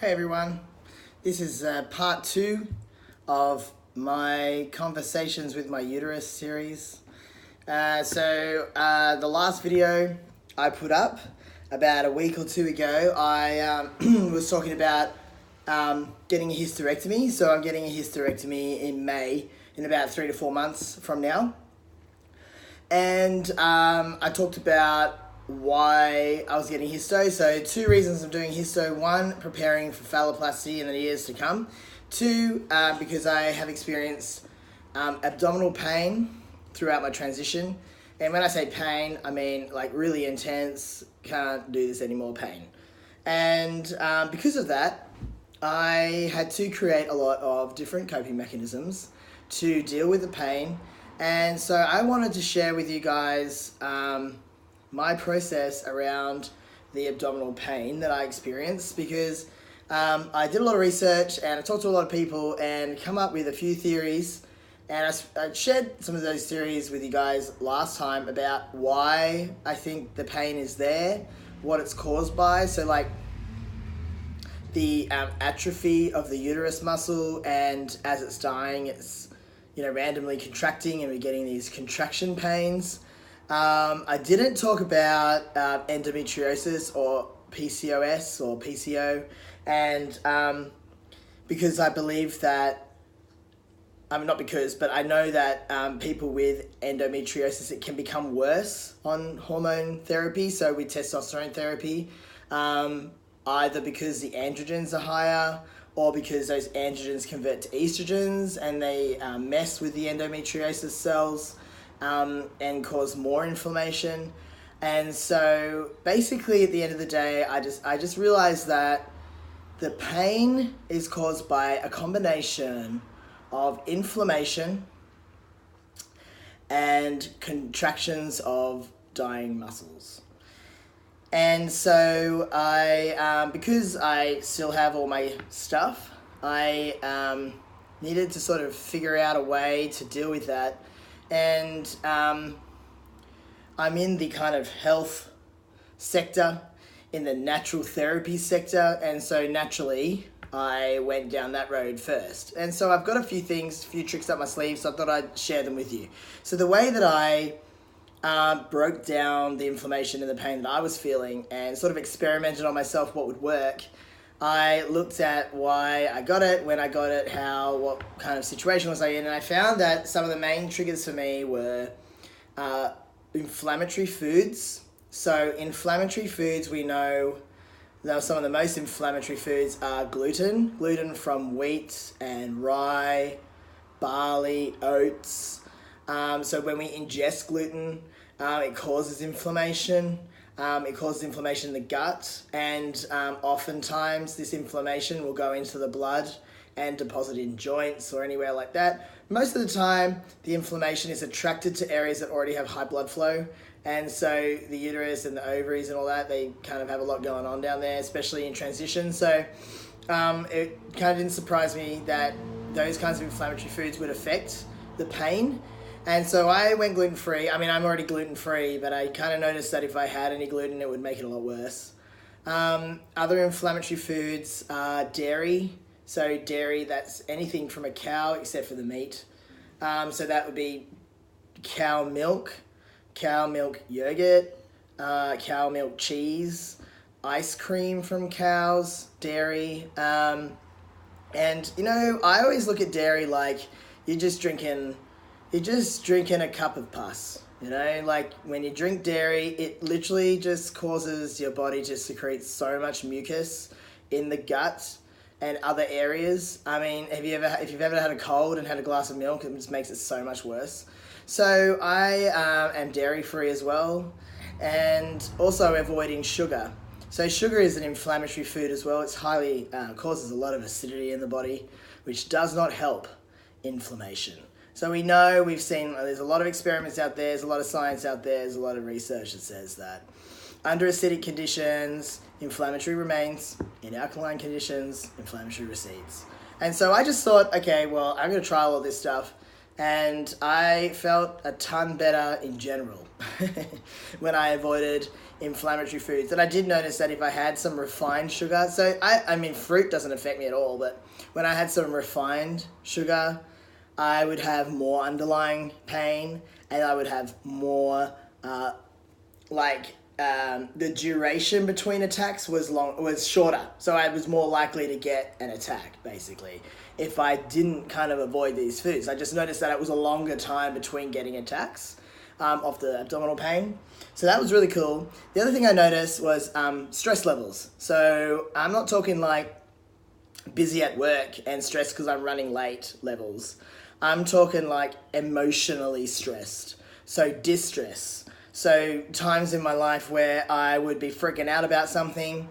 Hey everyone, this is part 2 of my Conversations with My Uterus series. The last video I put up about a week or two ago, I was talking about getting a hysterectomy. So I'm getting a hysterectomy in May, in about 3 to 4 months from now. And I talked about why I was getting hysto. So 2 reasons I'm doing hysto. 1, preparing for phalloplasty in the years to come. 2, because I have experienced abdominal pain throughout my transition. And when I say pain, I mean like really intense, can't do this anymore pain. And because of that, I had to create a lot of different coping mechanisms to deal with the pain. And so I wanted to share with you guys my process around the abdominal pain that I experienced, because I did a lot of research and I talked to a lot of people and come up with a few theories, and I shared some of those theories with you guys last time about why I think the pain is there, what it's caused by. So like the atrophy of the uterus muscle, and as it's dying it's randomly contracting and we're getting these contraction pains. I didn't talk about endometriosis or PCOS or PCO, and because I believe that, but I know that people with endometriosis, it can become worse on hormone therapy, so with testosterone therapy, either because the androgens are higher or because those androgens convert to estrogens and they mess with the endometriosis cells and cause more inflammation. And so basically at the end of the day, I just realized that the pain is caused by a combination of inflammation and contractions of dying muscles. And so I, because I still have all my stuff, I needed to sort of figure out a way to deal with that. And I'm in the kind of health sector, in the natural therapy sector, and so naturally I went down that road first. And so I've got a few tricks up my sleeve, so I thought I'd share them with you. So the way that I broke down the inflammation and the pain that I was feeling and sort of experimented on myself what would work, I looked at why I got it, when I got it, what kind of situation was I in, and I found that some of the main triggers for me were inflammatory foods. So inflammatory foods, we know that some of the most inflammatory foods are gluten from wheat and rye, barley, oats. So when we ingest gluten, it causes inflammation. It causes inflammation in the gut, and oftentimes this inflammation will go into the blood and deposit in joints or anywhere like that. Most of the time, the inflammation is attracted to areas that already have high blood flow, and so the uterus and the ovaries and all that, they kind of have a lot going on down there, especially in transition. So it kind of didn't surprise me that those kinds of inflammatory foods would affect the pain. And so I went gluten-free. I mean, I'm already gluten-free, but I kind of noticed that if I had any gluten, it would make it a lot worse. Other inflammatory foods are dairy. So dairy, that's anything from a cow except for the meat. So that would be cow milk yogurt, cow milk cheese, ice cream from cows, dairy. And, I always look at dairy like you're just drinking a cup of pus. Like when you drink dairy, it literally just causes your body to secrete so much mucus in the gut and other areas. I mean, if you've ever had a cold and had a glass of milk, it just makes it so much worse. So I am dairy free as well, and also avoiding sugar. So sugar is an inflammatory food as well. It's highly causes a lot of acidity in the body, which does not help inflammation. So we've seen, there's a lot of experiments out there, there's a lot of science out there, there's a lot of research that says that under acidic conditions, inflammatory remains, in alkaline conditions, inflammatory recedes. And so I just thought, okay, well, I'm going to try all this stuff And I felt a ton better in general when I avoided inflammatory foods. And I did notice that if I had some refined sugar, so I mean, fruit doesn't affect me at all, but when I had some refined sugar, I would have more underlying pain, and I would have more, the duration between attacks was shorter. So I was more likely to get an attack, basically, if I didn't kind of avoid these foods. I just noticed that it was a longer time between getting attacks of the abdominal pain. So that was really cool. The other thing I noticed was stress levels. So I'm not talking like busy at work and stressed because I'm running late levels. I'm talking like emotionally stressed. So distress. So times in my life where I would be freaking out about something,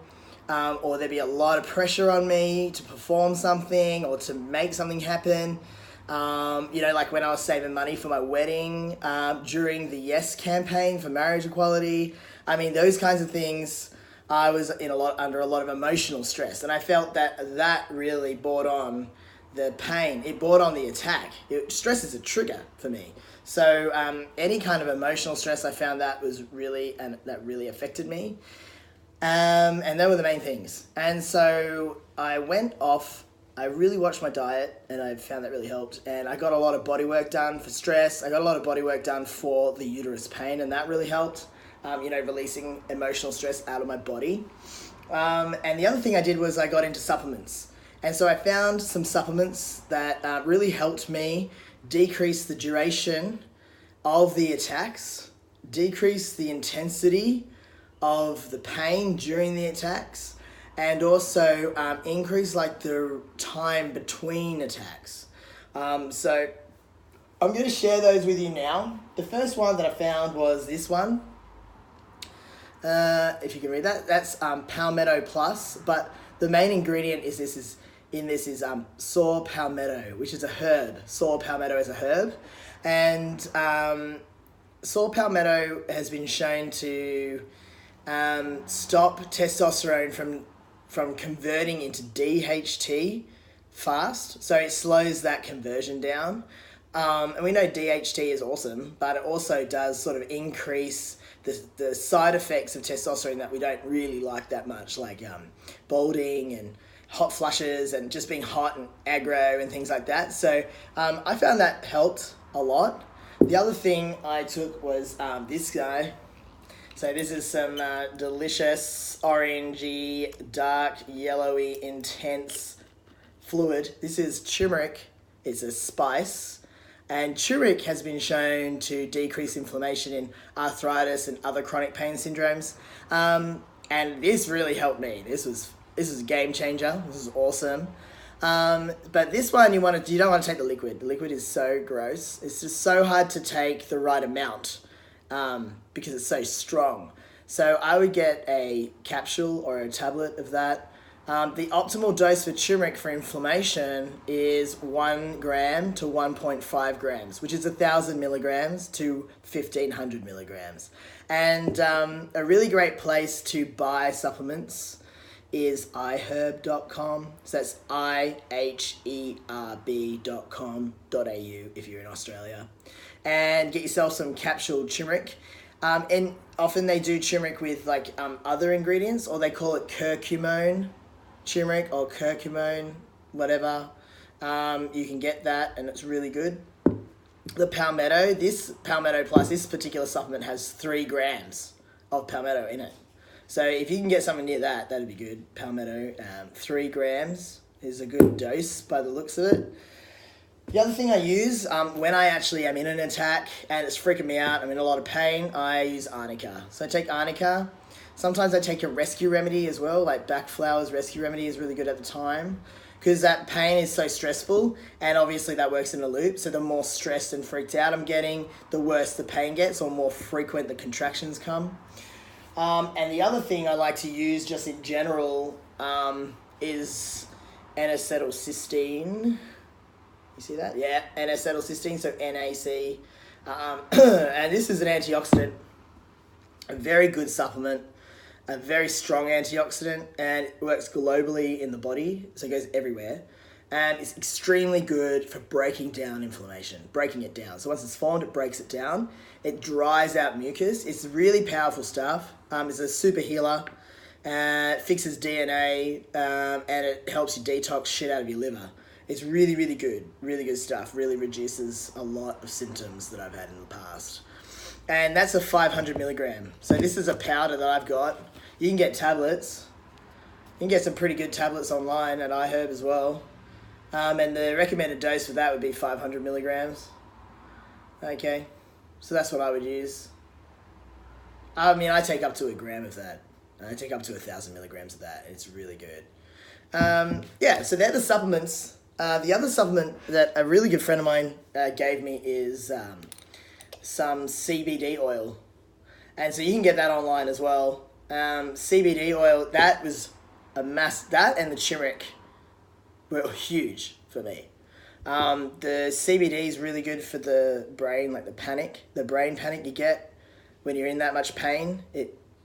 or there'd be a lot of pressure on me to perform something or to make something happen. Like when I was saving money for my wedding, during the Yes campaign for marriage equality. I mean, those kinds of things, I was under a lot of emotional stress, and I felt that really brought on the pain. It brought on the attack. Stress is a trigger for me. So any kind of emotional stress, I found that really affected me. And they were the main things. And so I went off. I really watched my diet, and I found that really helped. And I got a lot of body work done for stress. I got a lot of body work done for the uterus pain, and that really helped. Releasing emotional stress out of my body. And the other thing I did was I got into supplements. And so I found some supplements that really helped me decrease the duration of the attacks, decrease the intensity of the pain during the attacks, and also increase like the time between attacks. So I'm going to share those with you now. The first one that I found was this one. If you can read that, that's Palmetto Plus, but the main ingredient is saw palmetto, which is a herb. Saw palmetto is a herb, and saw palmetto has been shown to stop testosterone from converting into DHT fast. So it slows that conversion down. And we know DHT is awesome, but it also does sort of increase the side effects of testosterone that we don't really like that much, like balding and hot flushes and just being hot and aggro and things like that. So I found that helped a lot. The other thing I took was this guy. So this is some delicious orangey, dark, yellowy, intense fluid. This is turmeric. It's a spice. And turmeric has been shown to decrease inflammation in arthritis and other chronic pain syndromes. And this really helped me. This is a game changer. This is awesome. But this one you don't want to take the liquid. The liquid is so gross. It's just so hard to take the right amount because it's so strong. So I would get a capsule or a tablet of that. The optimal dose for turmeric for inflammation is 1 gram to 1.5 grams, which is 1,000 milligrams to 1,500 milligrams. And a really great place to buy supplements is iherb.com. So that's iherb.com.au if you're in Australia. And get yourself some capsule turmeric. And often they do turmeric with like other ingredients, or they call it curcumone turmeric or curcumone, whatever. You can get that, and it's really good. The Palmetto, this Palmetto Plus, this particular supplement has 3 grams of Palmetto in it. So if you can get something near that, that'd be good. Palmetto, 3 grams is a good dose by the looks of it. The other thing I use when I actually am in an attack and it's freaking me out, I'm in a lot of pain, I use arnica. So I take arnica. Sometimes I take a rescue remedy as well, like Back Flowers rescue remedy is really good at the time, because that pain is so stressful, and obviously that works in a loop. So the more stressed and freaked out I'm getting, the worse the pain gets, or more frequent the contractions come. And the other thing I like to use just in general is N-acetylcysteine. You see that? Yeah, N-acetylcysteine, so NAC. And this is an antioxidant, a very good supplement, a very strong antioxidant, and it works globally in the body, so it goes everywhere. and it's extremely good for breaking down inflammation, breaking it down. So once it's formed, it breaks it down. It dries out mucus. It's really powerful stuff. It's a super healer. It fixes DNA, and it helps you detox shit out of your liver. It's really, really good stuff. Really reduces a lot of symptoms that I've had in the past. And that's a 500 milligram. So this is a powder that I've got. You can get tablets. You can get some pretty good tablets online at iHerb as well. And the recommended dose for that would be 500 milligrams. Okay, so that's what I would use. I mean, I take up to a gram of that. I take up to 1,000 milligrams of that. It's really good. Yeah, so they're the supplements. The other supplement that a really good friend of mine gave me is some CBD oil. And so you can get that online as well. CBD oil, that was that and the turmeric were huge for me. The CBD is really good for the brain, like the brain panic you get when you're in that much pain.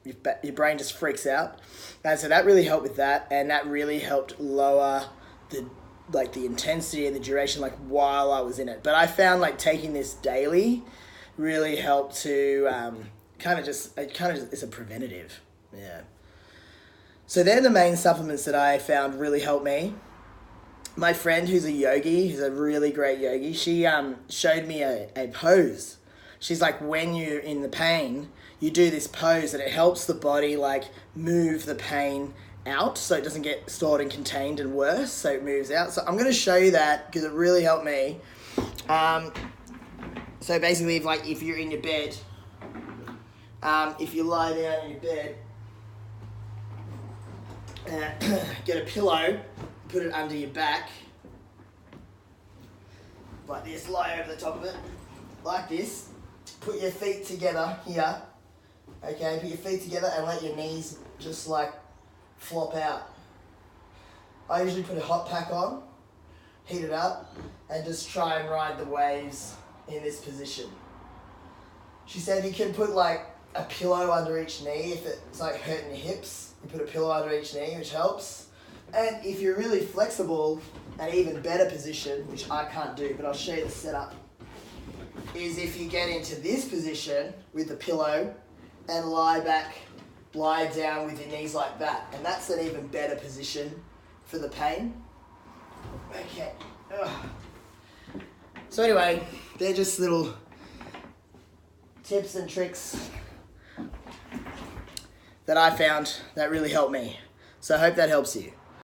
Your brain just freaks out. And so that really helped with that, and that really helped lower the intensity and the duration while I was in it. But I found taking this daily really helped to it's a preventative. Yeah. So they're the main supplements that I found really helped me. My friend who's a yogi, who's a really great yogi, she showed me a pose. She's like, when you're in the pain, you do this pose and it helps the body move the pain out so it doesn't get stored and contained and worse, so it moves out. So I'm going to show you that because it really helped me. So basically, if you're in your bed, if you lie down in your bed, get a pillow, put it under your back, like this, lie over the top of it, like this, put your feet together here, okay, put your feet together and let your knees just flop out. I usually put a hot pack on, heat it up, and just try and ride the waves in this position. She said you can put a pillow under each knee if it's hurting your hips. You put a pillow under each knee, which helps. And if you're really flexible, an even better position, which I can't do, but I'll show you the setup, is if you get into this position with the pillow and lie down with your knees like that. And that's an even better position for the pain. Okay. Ugh. So anyway, they're just little tips and tricks that I found that really helped me. So I hope that helps you.